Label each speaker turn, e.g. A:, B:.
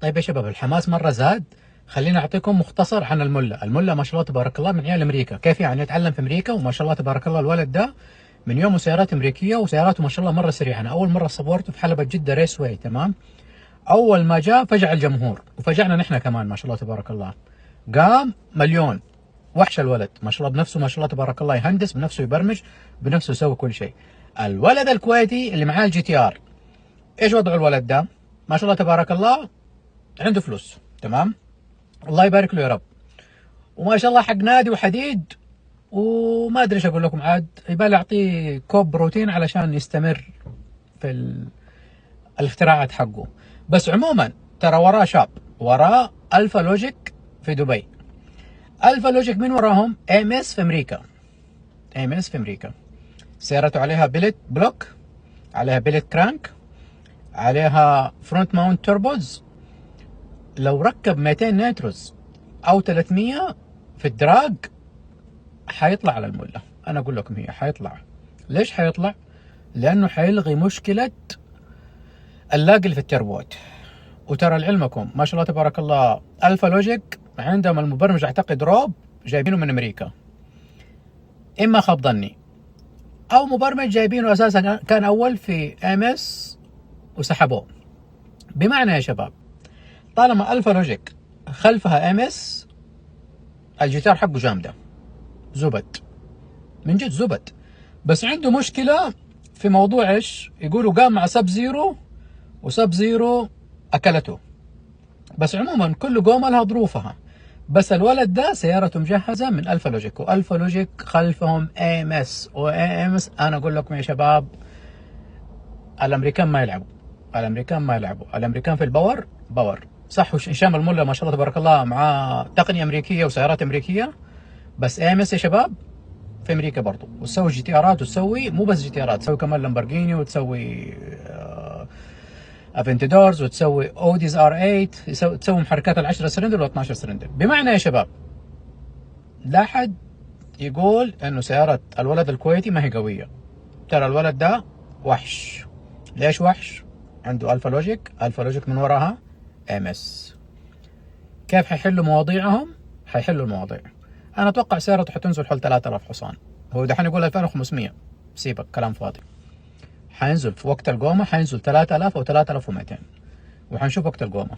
A: طيب يا شباب الحماس مرة زاد، خليني أعطيكم مختصر عن الملا. الملا ما شاء الله تبارك الله من عيال أمريكا، كيف يعني يتعلم في أمريكا وما شاء الله تبارك الله الولد ده من يوم سيارات أمريكية وسياراته ما شاء الله مرة سريعة. أنا أول مرة صورته في حلبة جدة ريس واي، تمام؟ أول ما جاء فجع الجمهور وفجعنا نحن كمان ما شاء الله تبارك الله. قام مليون وحش الولد ما شاء الله، بنفسه ما شاء الله تبارك الله يهندس بنفسه، يبرمج بنفسه، يسوي كل شيء. الولد الكويتي اللي معاه الجي تي ار، ايش وضع الولد ده؟ ما شاء الله تبارك الله عنده فلوس، تمام؟ الله يبارك له يا رب، وما شاء الله حق نادي وحديد، وما ادري ايش اقول لكم، عاد يبالي اعطيه كوب بروتين علشان يستمر في الاختراعات حقه. بس عموما ترى وراه شاب، وراه الفا لوجيك في دبي. الفا لوجيك من وراهم ام اس في امريكا. ام اس في امريكا سيارته عليها بيلت بلوك، عليها بيلت كرانك، عليها فرونت ماونت توربوز. لو ركب 200 نيتروز او 300 في الدراج حيطلع على المله. انا اقول لكم هي حيطلع. ليش حيطلع؟ لانه حيلغي مشكله اللاج اللي في التربوات. وترى لعلمكم ما شاء الله تبارك الله الفا لوجيك عندهم المبرمج اعتقد روب جايبينه من امريكا، اما خاب ظني او مبرمج جايبينه اساسا كان اول في ام اس وسحبوه. بمعنى يا شباب طالما الفا لوجيك خلفها ام اس، الجيتار حقه جامده زبد، من جد زبد. بس عنده مشكله في موضوع ايش؟ يقولوا قام مع سب زيرو وسب زيرو اكلته. بس عموما كل قومه لها ظروفها. بس الولد ده سيارته مجهزه من الفا لوجيك، والفا لوجيك خلفهم ام اس وام اس. انا اقول لكم يا شباب الامريكان ما يلعبوا، الامريكان ما يلعبوا، الامريكان في الباور باور. صح هشام الملا ما شاء الله تبارك الله معاه تقنيه امريكيه وسيارات امريكيه، بس ام اس يا شباب في امريكا برضو، وتسوي جي تي ارات، وتسوي مو بس جي تي ارات، تسوي كمان لامبورجيني، وتسوي افنتادورز، وتسوي اوديز ار 8، تسوي محركات ال10 سلندر وال12 سلندر. بمعنى يا شباب لا حد يقول انه سياره الولد الكويتي ما هي قويه. ترى الولد ده وحش. ليش وحش؟ عنده الفا لوجيك، الفا لوجيك من وراها ام اس. كيف حيحلوا مواضيعهم؟ حيحلوا المواضيع. انا اتوقع سيارته حتنزل حول 3000 حصان. هو دحين يقول 2500، سيبك كلام فاضي. حينزل في وقت القومه حينزل 3000 او 3200، وحنشوف وقت القومه.